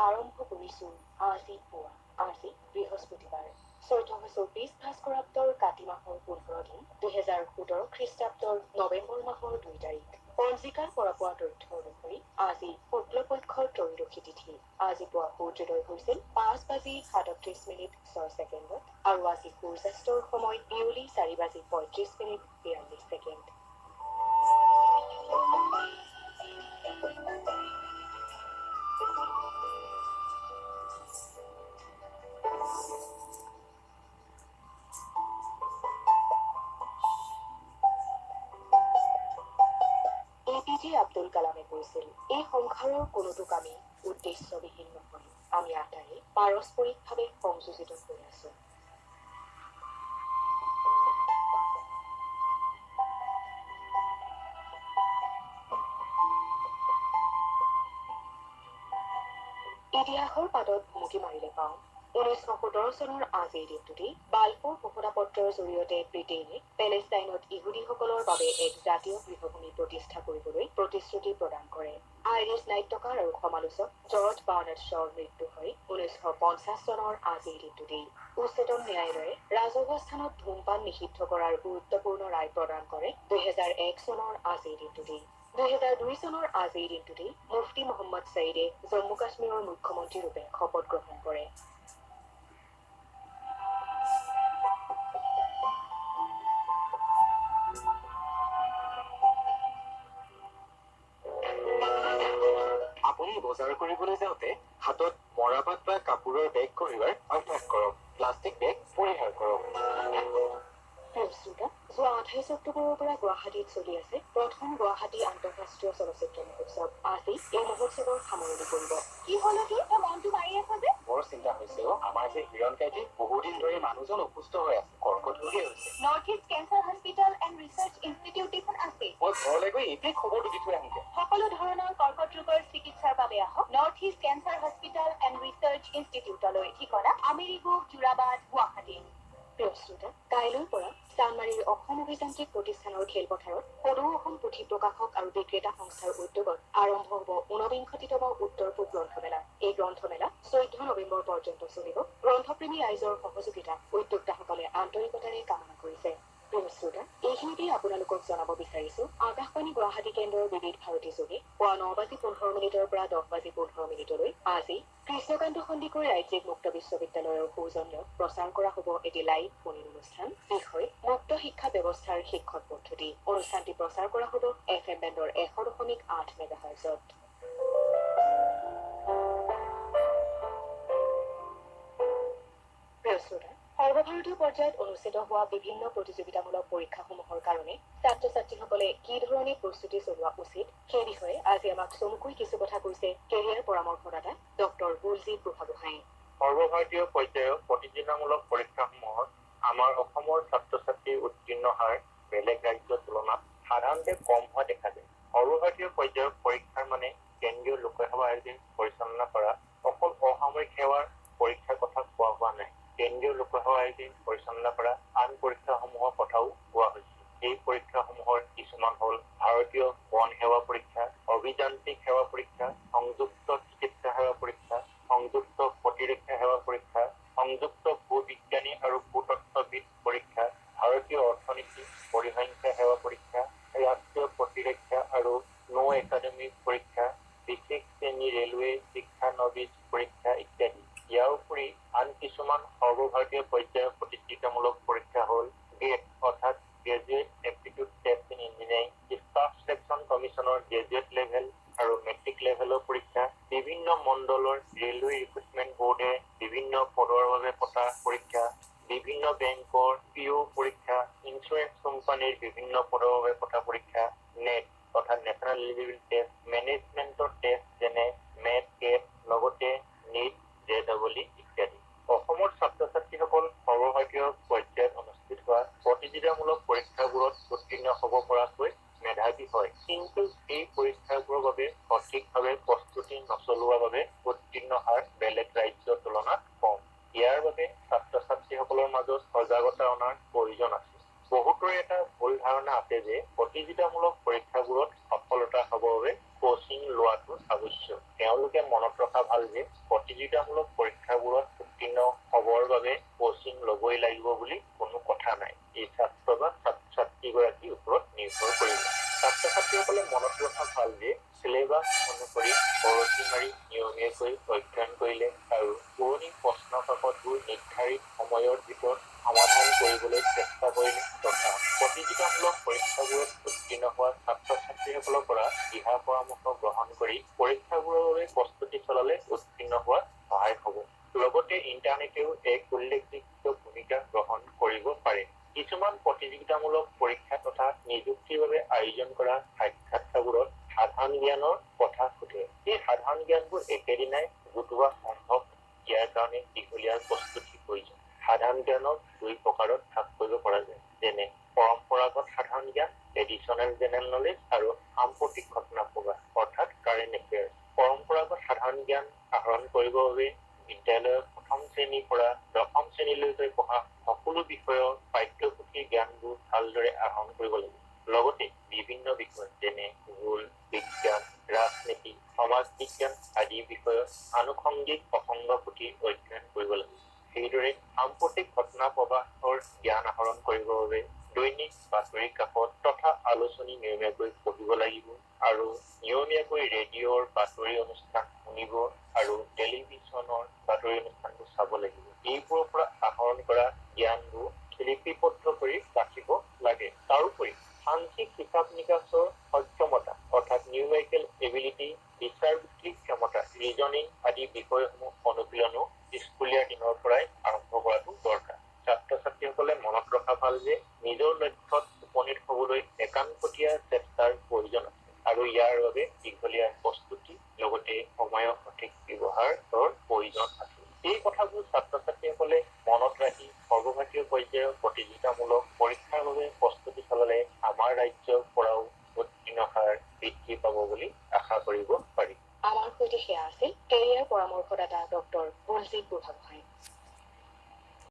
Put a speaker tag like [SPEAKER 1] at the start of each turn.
[SPEAKER 1] আৰম্ভ কৰিছোঁ আজি পুৱা। আজি বৃহস্পতিবাৰ 1424 ভাস্কৰাব্দৰ কাতি মাহৰ 15 দিন 2017 খ্ৰীষ্টাব্দৰ নৱেম্বৰ মাহৰ 2 তাৰিখ। পঞ্জিকাৰ পৰা পোৱা তথ্য অনুসৰি আজি শুক্লপক্ষৰ ত্ৰয়োদশী তিথি। আজি পুৱা সূৰ্যোদয় হৈছিল 5:37 আৰু আজি সূৰ্যাস্তৰ সময় বিয়লি 4:35 APJ আব্দুল কালামে কৈছিল, এই সংসাৰৰ কোনোটো কামেই উদ্দেশ্যবিহীন নহয়। আমি আটাইয়ে পাৰস্পৰিকভাৱে সংযোজিত হৈ আছো। ইতিহাসৰ পাতত ভুমুকি মাৰিলে পাওঁ 1917 চনৰ আজিৰ দিনটোতেই বালফোৰ ঘোষণাপত্ৰৰ জৰিয়তে ব্ৰিটেইনে পেলেষ্টাইনত ইহুদীসকলৰ বাবে এক জাতীয় গৃহভূমি প্ৰতিষ্ঠা কৰিবলৈ প্ৰতিশ্ৰুতি প্ৰদান কৰে। আইৰিছ নাট্যকাৰ আৰু সমালোচক জৰ্জ বাৰ্নাৰ্ড শ্বৰ মৃত্যু হয় 1950 চনৰ আজিৰ দিনটোতেই। উচ্চতম ন্যায়ালয়ে ৰাজহুৱা স্থানত ধূমপান নিষিদ্ধ কৰাৰ গুৰুত্বপূৰ্ণ ৰায় প্ৰদান কৰে 2001 চনৰ আজিৰ দিনটোতেই। 2002 চনৰ আজিৰ দিনটোতেই মুফতি মহম্মদ ছঈদে জম্মু কাশ্মীৰৰ মুখ্যমন্ত্ৰীৰূপে শপত গ্ৰহণ কৰে।
[SPEAKER 2] আপুনি বজাৰ কৰিবলৈ যাওঁতে হাতত মৰাপাট বা কাপোৰৰ বেগ কঢ়িওৱাৰ অভ্যাস কৰক। প্লাষ্টিক বেগ পৰিহাৰ কৰক।
[SPEAKER 1] যোৱা 28 অক্টোবৰৰ পৰা গুৱাহাটীত চলি আছে প্ৰথম গুৱাহাটী আন্তঃৰাষ্ট্ৰীয় চলচ্চিত্ৰ মহোৎসৱ। আজি এই মহোৎসৱৰ সামৰণি পৰিব। কি হ'ল তোৰ? তই মনটো মাৰি আছ যে?
[SPEAKER 2] বৰ চিন্তা হৈছে আমাৰ যে হিৰণ কাইটি বহুদিন ধৰি মানুহজন অসুস্থ হৈ আছে, কৰ্কট ৰোগী হৈছে।
[SPEAKER 1] North east cancer hospital and research institute দেখোন আছে।
[SPEAKER 2] মই ঘৰলৈ গৈ এতিয়া খবৰটো দি থৈ আহিমগে।
[SPEAKER 1] সকলো ধৰণৰ কৰ্কট ৰোগৰ চিকিৎসাৰ বাবে আহক north east cancer hospital and research ইনষ্টিটিউটলৈ। ঠিকনা আমিৰিগো, যোৰাবাদ, গুৱাহাটী। কাইলৈৰ পৰা চানমাৰীৰ অসম অভিযান্ত্ৰিক প্ৰতিষ্ঠানৰ খেলপথাৰত সদৌ অসম পুথি প্ৰকাশক আৰু বিক্ৰেতা সংস্থাৰ উদ্যোগত আৰম্ভ হ'ব 49তম উত্তৰ পূব গ্ৰন্থমেলা। এই গ্ৰন্থমেলা 14 নৱেম্বৰ পৰ্যন্ত চলিব। গ্ৰন্থপ্ৰেমী ৰাইজৰ সহযোগিতা উদ্যোক্তাসকলে আন্তৰিকতাৰে কামনা কৰিছে। এইখিনিতে আপোনালোকক জনাব বিচাৰিছো আকাশবাণী গুৱাহাটী কেন্দ্ৰৰ বিবিধ ভাৰতী যোগে পুৱা 9:15 পৰা 10:15 আজি কৃষ্ণকান্ত সন্দিকৈ ৰাজ্যিক মুক্ত বিশ্ববিদ্যালয়ৰ সৌজন্যত প্ৰচাৰ কৰা হ'ব এটি লাইভ ফোন অনুষ্ঠান। বিষয় মুক্ত শিক্ষা ব্যৱস্থাৰ শিক্ষক পদ্ধতি। অনুষ্ঠানটি প্ৰচাৰ কৰা হ'ব FM বেণ্ডৰ 100.8 মেগাহাৰ্জত। সৰ্বভাৰতীয় পৰ্যায়ত অনুষ্ঠিত হোৱা বিভিন্ন প্ৰতিযোগিতামূলক পৰীক্ষাসমূহৰ কাৰণে ছাত্ৰ ছাত্ৰীসকলে কি ধৰণে প্ৰস্তুতি চলোৱা উচিত সেই বিষয়ে আজি আমাক চমুকৈ কিছু কথা কৈছে কেৰিয়াৰ পৰামৰ্শদাতা ডক্টৰ বুলজি বুঢ়াগোহাঁই।
[SPEAKER 2] সৰ্বভাৰতীয় পৰ্যায়ৰ প্ৰতিযোগিতামূলক পৰীক্ষাসমূহত আমাৰ অসমৰ ছাত্ৰ ছাত্ৰীৰ উত্তীৰ্ণ হাৰ বেলেগ ৰাজ্যৰ তুলনাত সাধাৰণতে কম হোৱা দেখা যায়। সৰ্বভাৰতীয় পৰ্যায়ৰ পৰীক্ষাৰ মানে কেন্দ্ৰীয় লোকসেৱা আয়োগে পৰিচালনা কৰা অকল অসামৰিক সেৱাৰ পৰীক্ষাৰ কথা কোৱা হোৱা নাই। কেন্দ্ৰীয় লোকসেৱা আয়োগে পৰিচালনা কৰা আন পৰীক্ষাসমূহৰ কথাও কোৱা হৈছে। এই পৰীক্ষাসমূহৰ কিছুমান হ'ল ভাৰতীয় বন সেৱা পৰীক্ষা, অভিযান্ত্ৰিক সেৱা পৰীক্ষা, সংযুক্ত চিকিৎসা সেৱা পৰীক্ষা, সংযুক্ত প্ৰতিৰক্ষা সেৱা পৰীক্ষা, সংযুক্ত ভূবিজ্ঞানী আৰু ভূতত্ত্ববিদ পৰীক্ষা, ভাৰতীয় অৰ্থনীতি পৰিসংখ্যা সেৱা পৰীক্ষা, ৰাষ্ট্ৰীয় প্ৰতিৰক্ষা আৰু নৌ একাডেমী পৰীক্ষা, বিশেষ শ্ৰেণী ৰেলৱে শিক্ষানবিছ পৰীক্ষা ইত্যাদি। ইয়াৰ উপৰি আন কিছুমান সৰ্বভাৰতীয় পৰ্যায়ৰ প্ৰতিযোগিতামূলক পৰীক্ষা হ'ল GATE অৰ্থাৎ graduate aptitude test in engineering, staff selection কমিশ্যনৰ গ্ৰেজুৱেট লেভেল আৰু মেট্ৰিক লেভেলৰ পৰীক্ষা, বিভিন্ন মণ্ডলৰ ৰেলৱে ৰিক্ৰুটমেণ্ট বোৰ্ডে বিভিন্ন পদৰ বাবে পতা পৰীক্ষা, বিভিন্ন বেংকৰ PO পৰীক্ষা, ইঞ্চুৰেঞ্চ কোম্পানীৰ বিভিন্ন পদৰ বাবে পতা পৰীক্ষা, নেট অৰ্থাৎ নেশ্যনেল এলিজিবিলিটি টেষ্ট, মেনেজমেণ্টৰ টেষ্ট যেনে মেট, কেট, লগতে NEET, JEE ইত্যাদি। অসমৰ ছাত্ৰ ছাত্ৰীসকল সৰ্বভাৰতীয় পৰ্যায়ত অনুষ্ঠিত হোৱা প্ৰতিযোগিতামূলক পৰীক্ষাবোৰত উত্তীৰ্ণ হ'ব পৰাকৈ মেধাৱী হয়, কিন্তু এই পৰীক্ষাবোৰৰ বাবে সঠিকভাৱে প্ৰস্তুতি নচলোৱাৰ বাবে উত্তীৰ্ণ হাৰ বেলেগ ৰাজ্যৰ তুলনাত কম। ইয়াৰ বাবে ছাত্ৰ ছাত্ৰীসকলৰ মাজত সজাগতা অনাৰ প্ৰয়োজন আছে। বহুতৰে এটা ভুল ধাৰণা আছে যে প্ৰতিযোগিতামূলক পৰীক্ষাবোৰত সফলতা হ'বৰ বাবে কোচিং লোৱাটো আৱশ্যক। তেওঁলোকে মনত ৰখা ভাল যে বিষয়টো নিৰ্ধাৰিত সময়ৰ ভিতৰত সমাধান কৰিবলৈ চেষ্টা কৰিলে তথা প্ৰতিযোগিতামূলক পৰীক্ষাবোৰত উত্তীৰ্ণ হোৱা ছাত্ৰ-ছাত্ৰীসকলৰ পৰা দিহা পৰামৰ্শ গ্ৰহণ কৰি পৰীক্ষাবোৰৰ বাবে প্ৰস্তুতি চলালে উত্তীৰ্ণ হোৱাত সহায় হ'ব। লগতে ইণ্টাৰনেটেও এক উল্লেখযোগ্য ভূমিকা গ্ৰহণ কৰিব পাৰে। কিছুমান প্ৰতিযোগিতামূলক পৰীক্ষা তথা নিযুক্তিৰ বাবে আয়োজন কৰা সাক্ষাৎকাৰবোৰত সাধাৰণ জ্ঞানৰ কথা সোধে। এই সাধাৰণ জ্ঞানবোৰ একেদিনাই গোটোৱা সম্ভৱ। ইয়াৰ কাৰণে দীঘলীয়া প্ৰস্তুতিৰ প্ৰয়োজন। সাধাৰণ জ্ঞানক দুই প্ৰকাৰত ভাগ কৰিব পৰা যায়, যেনে পৰম্পৰাগত সাধাৰণ জ্ঞান, এডিচনেল জেনেৰেল নলেজ আৰু সাম্প্ৰতিক ঘটনা প্ৰবাহ অৰ্থাৎ কাৰেণ্ট এফেয়াৰ্ছ। পৰম্পৰাগত সাধাৰণ জ্ঞান আহৰণ কৰিবৰ বাবে বিদ্যালয়ৰ প্ৰথম শ্ৰেণীৰ পৰা দশম শ্ৰেণীলৈকে পঢ়া সকলো বিষয়ৰ পাঠ্যপুথিৰ জ্ঞানবোৰ ভালদৰে আহৰণ কৰিব লাগিব। লগতে বিভিন্ন বিষয় যেনে ভূগোল, বিজ্ঞান, ৰাজনীতি, সমাজ বিজ্ঞান আদি বিষয়ৰ আনুষংগিক প্ৰসংগ পুথি অধ্যয়ন কৰিব লাগিব। সেইদৰে সাম্প্ৰতিক ঘটনা প্ৰবাহৰ জ্ঞান আহৰণ কৰিবৰ বাবে দৈনিক বাতৰি কাকত তথা আলোচনী নিয়মীয়াকৈ পঢ়িব লাগিব আৰু নিয়মীয়াকৈ ৰেডিঅ'ৰ বাতৰি অনুষ্ঠান শুনিব আৰু টেলিভিছনৰ বাতৰি অনুষ্ঠানবোৰ চাব লাগিব। এইবোৰৰ পৰা আহৰণ কৰা জ্ঞানবোৰ লিপিবদ্ধ কৰি ৰাখিব লাগে। তাৰোপৰি সাংখ্যিক হিচাপ নিকাচৰ সক্ষমতা অৰ্থাৎ নিউমেৰিকেল এবিলিটি, বিচাৰবুদ্ধিক ক্ষমতা, ৰিজনিং আদি বিষয়সমূহ অনুশীলনো স্কুলীয়া দিনৰ পৰাই আৰম্ভ কৰাটো দৰকাৰ। ছাত্ৰ-ছাত্ৰীসকলে মনত ৰখা ভাল যে নিজৰ লক্ষ্যত উপনীত হ'বলৈ একান্তপতীয়া চেষ্টাৰ প্ৰয়োজন আছে আৰু ইয়াৰ বাবে দীঘলীয়া প্ৰস্তুতি লগতে সময়ৰ সঠিক ব্যৱহাৰৰ প্ৰয়োজন আছে। এই কথাবোৰ ছাত্ৰ-ছাত্ৰীসকলে মনত ৰাখি সৰ্বভাৰতীয় পৰ্যায়ৰ প্ৰতিযোগিতামূলক পৰীক্ষাৰ বাবে প্ৰস্তুতি চলালে আমাৰ ৰাজ্যৰ পৰাও উত্তীৰ্ণ হাৰ বৃদ্ধি পাব বুলি আশা কৰিব পাৰি।
[SPEAKER 1] আমাৰ সৈতে সেয়া আছিল কেৰিয়াৰ পৰামৰ্শদাতা ডক্টৰ বলজিৎ বুঢ়াগোহাঁই।